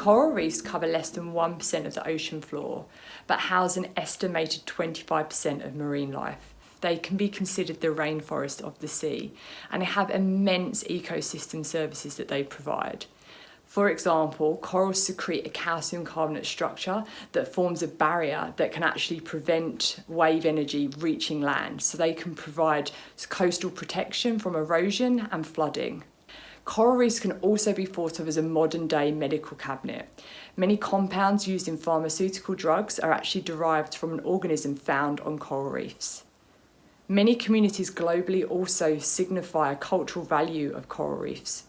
Coral reefs cover less than 1% of the ocean floor, but house an estimated 25% of marine life. They can be considered the rainforest of the sea, and they have immense ecosystem services that they provide. For example, corals secrete a calcium carbonate structure that forms a barrier that can actually prevent wave energy reaching land, so they can provide coastal protection from erosion and flooding. Coral reefs can also be thought of as a modern-day medical cabinet. Many compounds used in pharmaceutical drugs are actually derived from an organism found on coral reefs. Many communities globally also signify a cultural value of coral reefs.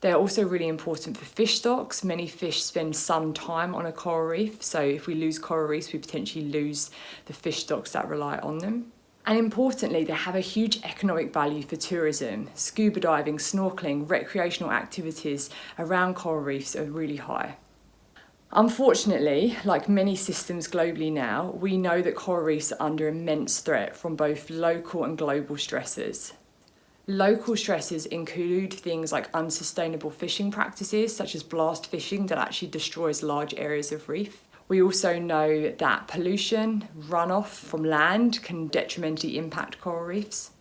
They're also really important for fish stocks. Many fish spend some time on a coral reef, so if we lose coral reefs, we potentially lose the fish stocks that rely on them. And importantly, they have a huge economic value for tourism. Scuba diving, snorkeling, recreational activities around coral reefs are really high. Unfortunately, like many systems globally now, we know that coral reefs are under immense threat from both local and global stressors. Local stresses include things like unsustainable fishing practices, such as blast fishing that actually destroys large areas of reef. We also know that pollution, runoff from land can detrimentally impact coral reefs.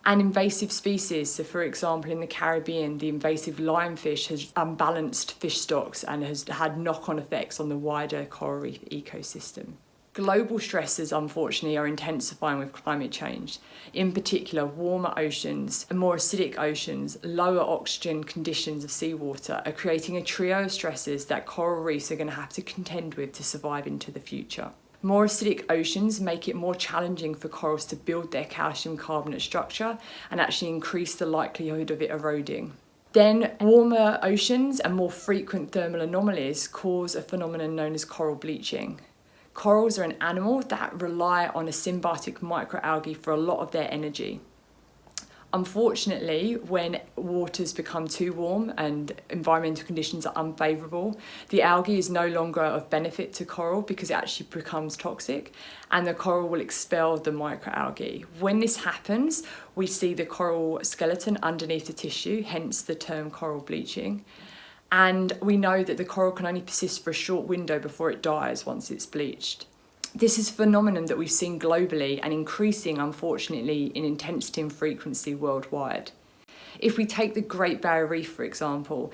And invasive species, so for example in the Caribbean, the invasive lionfish has unbalanced fish stocks and has had knock-on effects on the wider coral reef ecosystem. Global stresses, unfortunately, are intensifying with climate change. In particular, warmer oceans, more acidic oceans, lower oxygen conditions of seawater are creating a trio of stresses that coral reefs are going to have to contend with to survive into the future. More acidic oceans make it more challenging for corals to build their calcium carbonate structure and actually increase the likelihood of it eroding. Then warmer oceans and more frequent thermal anomalies cause a phenomenon known as coral bleaching. Corals are an animal that rely on a symbiotic microalgae for a lot of their energy. Unfortunately, when waters become too warm and environmental conditions are unfavourable, the algae is no longer of benefit to coral because it actually becomes toxic, and the coral will expel the microalgae. When this happens, we see the coral skeleton underneath the tissue, hence the term coral bleaching. And we know that the coral can only persist for a short window before it dies once it's bleached. This is a phenomenon that we've seen globally and increasing, unfortunately, in intensity and frequency worldwide. If we take the Great Barrier Reef, for example,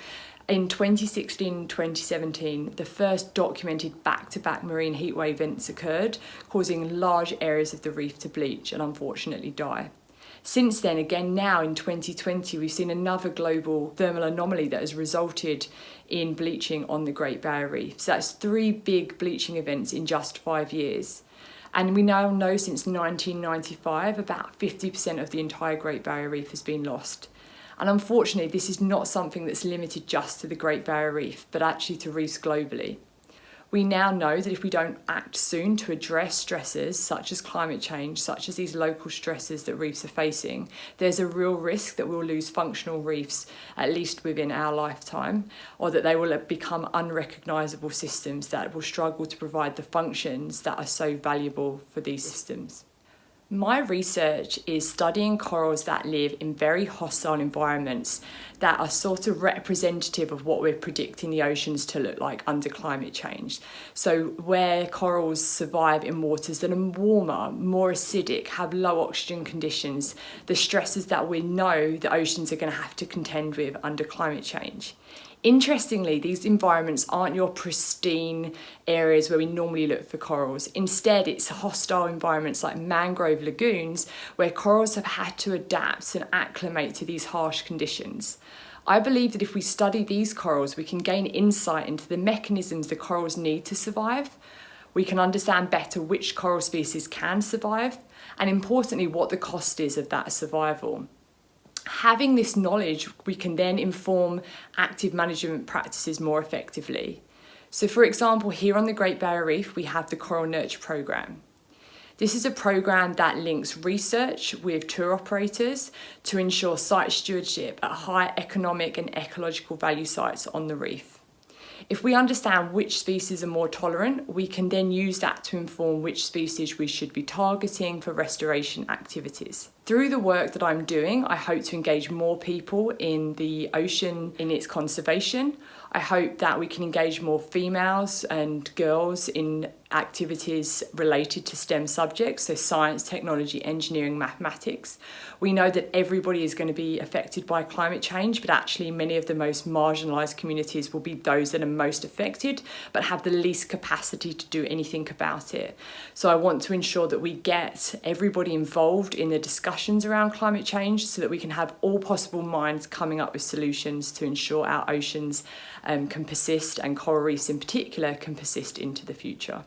in 2016 and 2017, the first documented back-to-back marine heatwave events occurred, causing large areas of the reef to bleach and unfortunately die. Since then, again now in 2020, we've seen another global thermal anomaly that has resulted in bleaching on the Great Barrier Reef. So that's 3 big bleaching events in just 5 years. And we now know since 1995, about 50% of the entire Great Barrier Reef has been lost. And unfortunately, this is not something that's limited just to the Great Barrier Reef, but actually to reefs globally. We now know that if we don't act soon to address stresses such as climate change, such as these local stresses that reefs are facing, there's a real risk that we'll lose functional reefs, at least within our lifetime, or that they will become unrecognisable systems that will struggle to provide the functions that are so valuable for these systems. My research is studying corals that live in very hostile environments that are sort of representative of what we're predicting the oceans to look like under climate change. So where corals survive in waters that are warmer, more acidic, have low oxygen conditions, the stresses that we know the oceans are going to have to contend with under climate change. Interestingly, these environments aren't your pristine areas where we normally look for corals. Instead, it's hostile environments like mangrove lagoons where corals have had to adapt and acclimate to these harsh conditions. I believe that if we study these corals, we can gain insight into the mechanisms the corals need to survive. We can understand better which coral species can survive, and importantly, what the cost is of that survival. Having this knowledge, we can then inform active management practices more effectively. So for example, here on the Great Barrier Reef, we have the Coral Nurture Program. This is a program that links research with tour operators to ensure site stewardship at high economic and ecological value sites on the reef. If we understand which species are more tolerant, we can then use that to inform which species we should be targeting for restoration activities. Through the work that I'm doing, I hope to engage more people in the ocean in its conservation. I hope that we can engage more females and girls in activities related to STEM subjects, so science, technology, engineering, mathematics. We know that everybody is going to be affected by climate change, but actually many of the most marginalised communities will be those that are most affected, but have the least capacity to do anything about it. So I want to ensure that we get everybody involved in the discussions around climate change so that we can have all possible minds coming up with solutions to ensure our oceans can persist, and coral reefs in particular can persist into the future.